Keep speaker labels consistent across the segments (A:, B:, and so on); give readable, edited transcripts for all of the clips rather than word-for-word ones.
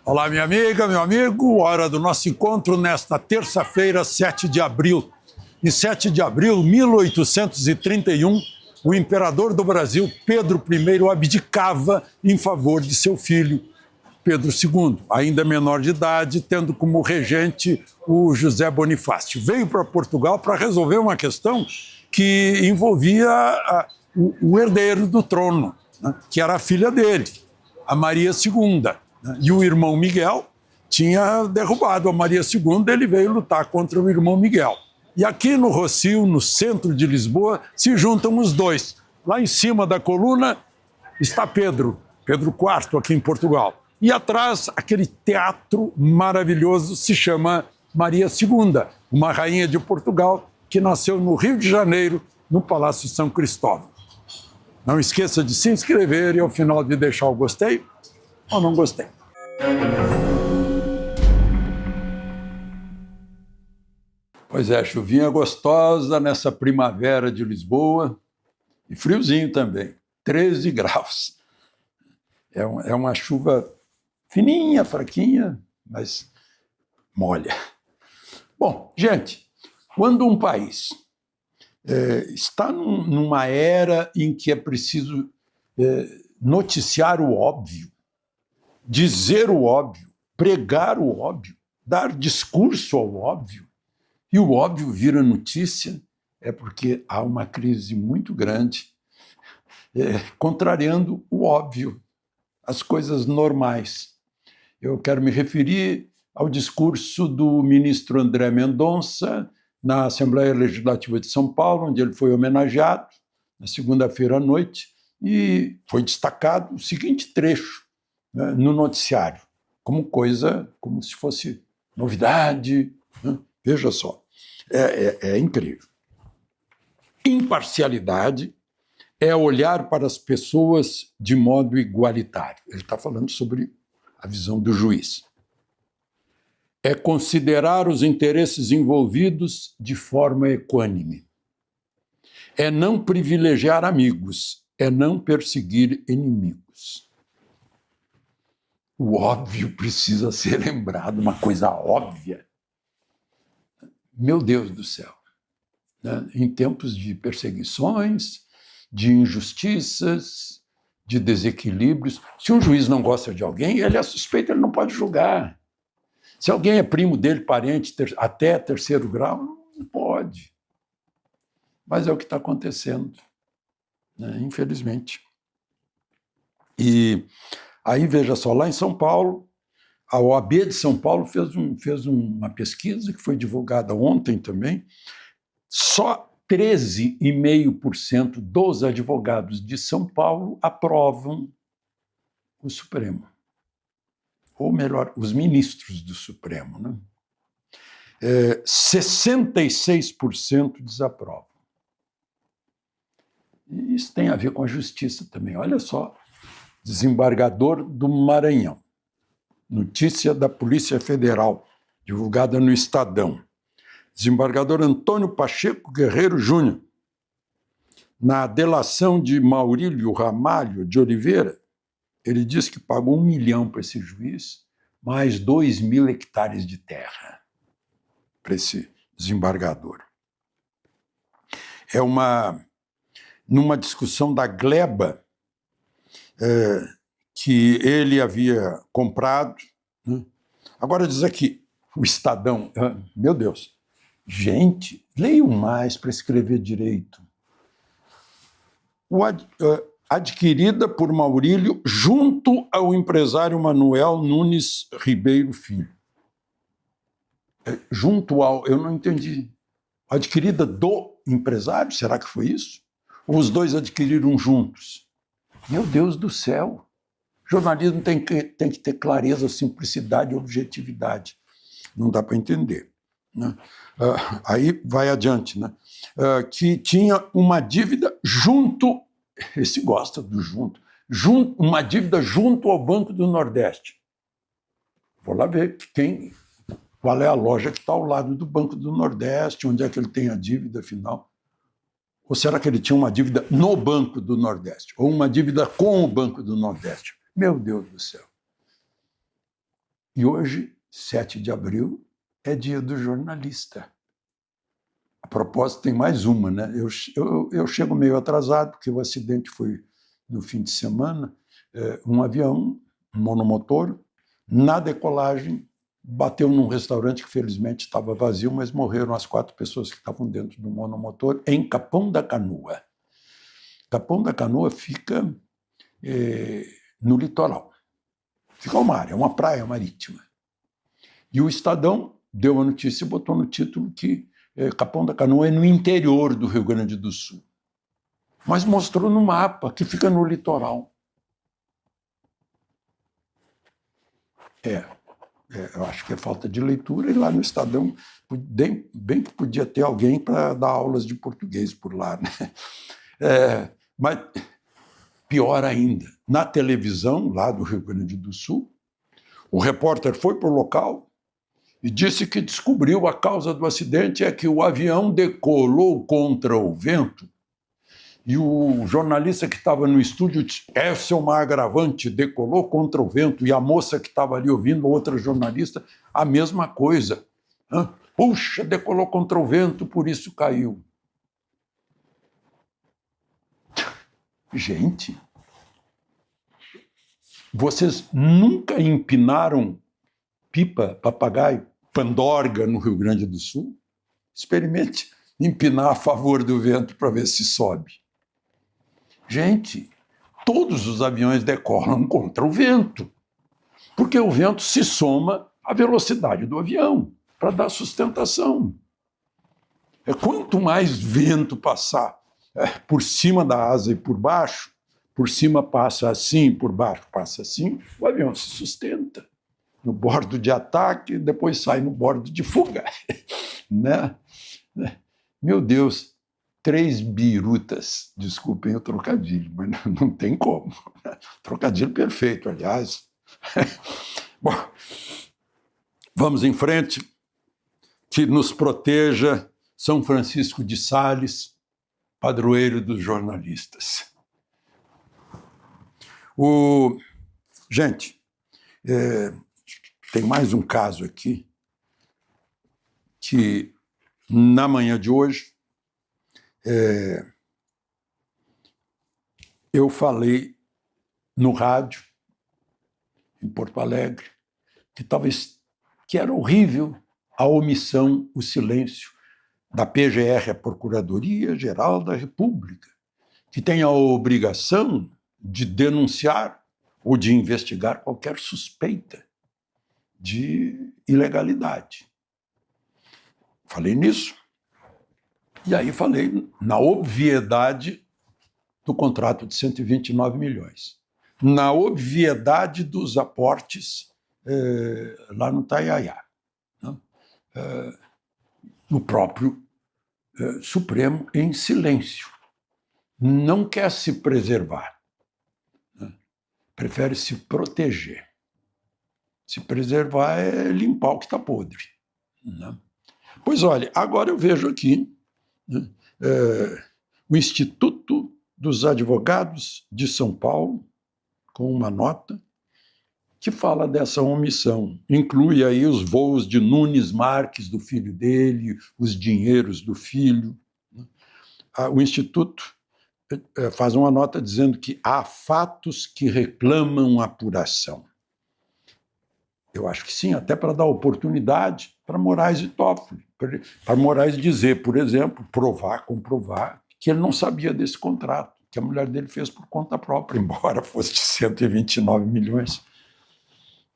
A: Olá, minha amiga, meu amigo. Hora do nosso encontro nesta terça-feira, 7 de abril. Em 7 de abril de 1831, o imperador do Brasil, Pedro I, abdicava em favor de seu filho, Pedro II, ainda menor de idade, tendo como regente o José Bonifácio. Veio para Portugal para resolver uma questão que envolvia o herdeiro do trono, né, que era a filha dele, a Maria II. E o irmão Miguel tinha derrubado a Maria II, ele veio lutar contra o irmão Miguel. E aqui no Rossio, no centro de Lisboa, se juntam os dois. Lá em cima da coluna está Pedro IV, aqui em Portugal. E atrás, aquele teatro maravilhoso se chama Maria II, uma rainha de Portugal que nasceu no Rio de Janeiro, no Palácio São Cristóvão. Não esqueça de se inscrever e ao final de deixar o gostei ou não gostei. Pois é, chuvinha gostosa nessa primavera de Lisboa e friozinho também, 13 graus. É uma chuva fininha, fraquinha, mas molha. Bom, gente, quando um país está numa era em que é preciso noticiar o óbvio, dizer o óbvio, pregar o óbvio, dar discurso ao óbvio, e o óbvio vira notícia, é porque há uma crise muito grande, contrariando o óbvio, as coisas normais. Eu quero me referir ao discurso do ministro André Mendonça na Assembleia Legislativa de São Paulo, onde ele foi homenageado na segunda-feira à noite, e foi destacado o seguinte trecho, né, no noticiário, como se fosse novidade, né? Veja só, é incrível. Imparcialidade é olhar para as pessoas de modo igualitário. Ele está falando sobre a visão do juiz. É considerar os interesses envolvidos de forma equânime. É não privilegiar amigos, é não perseguir inimigos. O óbvio precisa ser lembrado, uma coisa óbvia. Meu Deus do céu, né? Em tempos de perseguições, de injustiças, de desequilíbrios, se um juiz não gosta de alguém, ele é suspeito, ele não pode julgar. Se alguém é primo dele, parente, até terceiro grau, não pode. Mas é o que está acontecendo, né? Infelizmente. E aí, veja só, lá em São Paulo, a OAB de São Paulo fez uma pesquisa que foi divulgada ontem também. Só 13,5% dos advogados de São Paulo aprovam o Supremo. Ou melhor, os ministros do Supremo, né? 66% desaprovam. E isso tem a ver com a justiça também. Olha só, desembargador do Maranhão. Notícia da Polícia Federal, divulgada no Estadão. Desembargador Antônio Pacheco Guerreiro Júnior, na delação de Maurílio Ramalho de Oliveira, ele disse que pagou 1 milhão para esse juiz, mais 2.000 hectares de terra para esse desembargador. Numa discussão da gleba, que ele havia comprado, né? Agora diz aqui, o Estadão, meu Deus, gente, leiam mais para escrever direito. Adquirida por Maurílio junto ao empresário Manuel Nunes Ribeiro Filho. Junto ao, eu não entendi. Adquirida do empresário, será que foi isso? Ou os dois adquiriram juntos? Meu Deus do céu! Jornalismo tem que ter clareza, simplicidade e objetividade. Não dá para entender, né? Aí vai adiante, né? Que tinha uma dívida junto, esse gosta do junto, uma dívida junto ao Banco do Nordeste. Vou lá ver qual é a loja que está ao lado do Banco do Nordeste, onde é que ele tem a dívida final. Ou será que ele tinha uma dívida no Banco do Nordeste? Ou uma dívida com o Banco do Nordeste? Meu Deus do céu. E hoje, 7 de abril, é dia do jornalista. A propósito, tem mais uma, né? Eu chego meio atrasado, porque o acidente foi no fim de semana. Um avião, um monomotor, na decolagem, bateu num restaurante que felizmente estava vazio, mas morreram as 4 pessoas que estavam dentro do monomotor, em Capão da Canoa. Capão da Canoa fica no litoral. Fica ao mar, é uma praia marítima. E o Estadão deu a notícia e botou no título que Capão da Canoa é no interior do Rio Grande do Sul. Mas mostrou no mapa que fica no litoral. Eu acho que é falta de leitura, e lá no Estadão, bem que podia ter alguém para dar aulas de português por lá, né? Mas, pior ainda, na televisão, lá do Rio Grande do Sul, o repórter foi para o local e disse que descobriu a causa do acidente é que o avião decolou contra o vento. E o jornalista que estava no estúdio disse, essa é uma agravante, decolou contra o vento. E a moça que estava ali ouvindo, outra jornalista, a mesma coisa. Puxa, decolou contra o vento, por isso caiu. Gente, vocês nunca empinaram pipa, papagaio, pandorga no Rio Grande do Sul? Experimente empinar a favor do vento para ver se sobe. Gente, todos os aviões decolam contra o vento, porque o vento se soma à velocidade do avião para dar sustentação. Quanto mais vento passar por cima da asa e por baixo, por cima passa assim, por baixo passa assim, o avião se sustenta no bordo de ataque, depois sai no bordo de fuga. Né? Meu Deus, 3 birutas, desculpem o trocadilho, mas não tem como. Trocadilho perfeito, aliás. Bom, vamos em frente. Que nos proteja São Francisco de Sales, padroeiro dos jornalistas. Gente, tem mais um caso aqui que, na manhã de hoje, eu falei no rádio, em Porto Alegre, que era horrível a omissão, o silêncio da PGR, a Procuradoria-Geral da República, que tem a obrigação de denunciar ou de investigar qualquer suspeita de ilegalidade. Falei nisso. E aí falei na obviedade do contrato de 129 milhões, na obviedade dos aportes lá no Taiaiá, né? O próprio Supremo, em silêncio, não quer se preservar, né? Prefere se proteger. Se preservar é limpar o que está podre, né? Pois olha, agora eu vejo aqui, né, o Instituto dos Advogados de São Paulo, com uma nota que fala dessa omissão. Inclui aí os voos de Nunes Marques, do filho dele, os dinheiros do filho. O Instituto faz uma nota dizendo que há fatos que reclamam apuração. Eu acho que sim, até para dar oportunidade para Moraes e Toffoli. Para Moraes dizer, por exemplo, comprovar que ele não sabia desse contrato, que a mulher dele fez por conta própria, embora fosse de 129 milhões.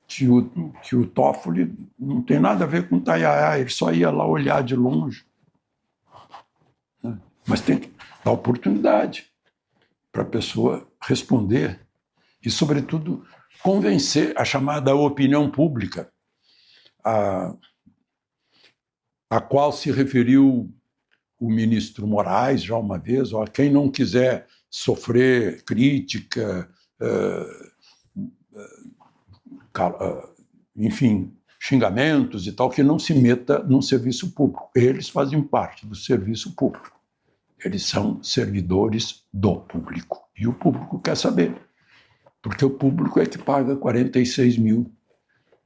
A: Que o Toffoli não tem nada a ver com o Taiaiá, ele só ia lá olhar de longe. Mas tem que dar oportunidade para a pessoa responder e, sobretudo, convencer a chamada opinião pública, a qual se referiu o ministro Moraes já uma vez, ó, quem não quiser sofrer crítica, enfim, xingamentos e tal, que não se meta num serviço público. Eles fazem parte do serviço público. Eles são servidores do público. E o público quer saber, porque o público é que paga 46 mil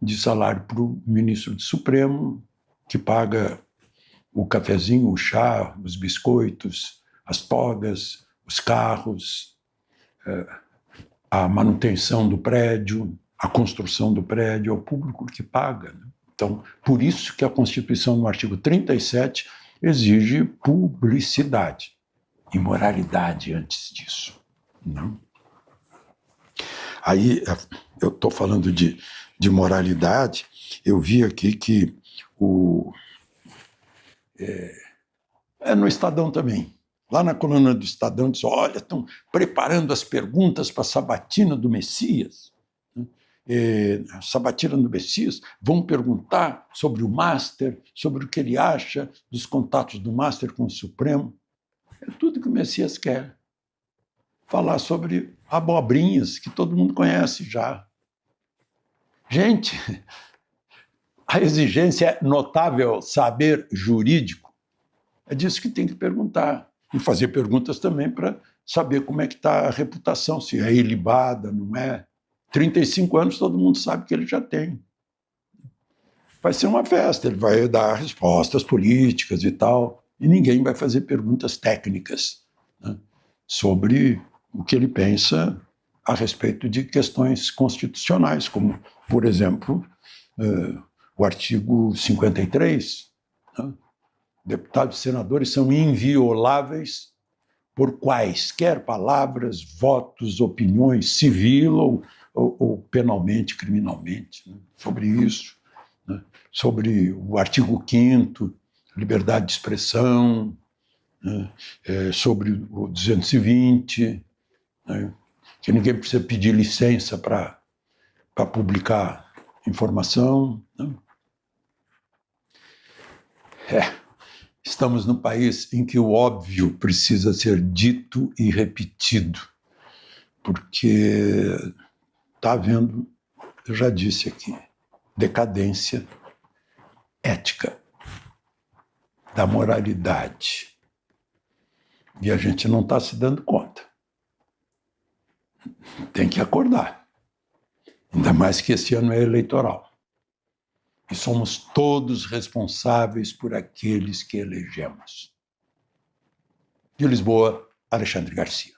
A: de salário para o ministro do Supremo, que paga o cafezinho, o chá, os biscoitos, as togas, os carros, a manutenção do prédio, a construção do prédio, é o público que paga, né? Então, por isso que a Constituição, no artigo 37, exige publicidade e moralidade antes disso, né? Aí, eu estou falando de moralidade, eu vi aqui que no Estadão também. Lá na coluna do Estadão diz, olha, estão preparando as perguntas para a sabatina do Messias. A sabatina do Messias, vão perguntar sobre o Master, sobre o que ele acha dos contatos do Master com o Supremo. É tudo que o Messias quer. Falar sobre abobrinhas que todo mundo conhece já. Gente, a exigência é notável saber jurídico. É disso que tem que perguntar. E fazer perguntas também para saber como é que está a reputação, se é ilibada, não é. 35 anos todo mundo sabe que ele já tem. Vai ser uma festa, ele vai dar respostas políticas e tal, e ninguém vai fazer perguntas técnicas, né, sobre o que ele pensa a respeito de questões constitucionais, como, por exemplo, o artigo 53, né? Deputados e senadores são invioláveis por quaisquer palavras, votos, opiniões, civil ou penalmente, criminalmente, né? Sobre isso, né? Sobre o artigo 5º, liberdade de expressão, né? Sobre o 220, né? Que ninguém precisa pedir licença para publicar informação, né? Estamos num país em que o óbvio precisa ser dito e repetido, porque está havendo, eu já disse aqui, decadência ética, da moralidade. E a gente não está se dando conta. Tem que acordar. Ainda mais que esse ano é eleitoral. E somos todos responsáveis por aqueles que elegemos. De Lisboa, Alexandre Garcia.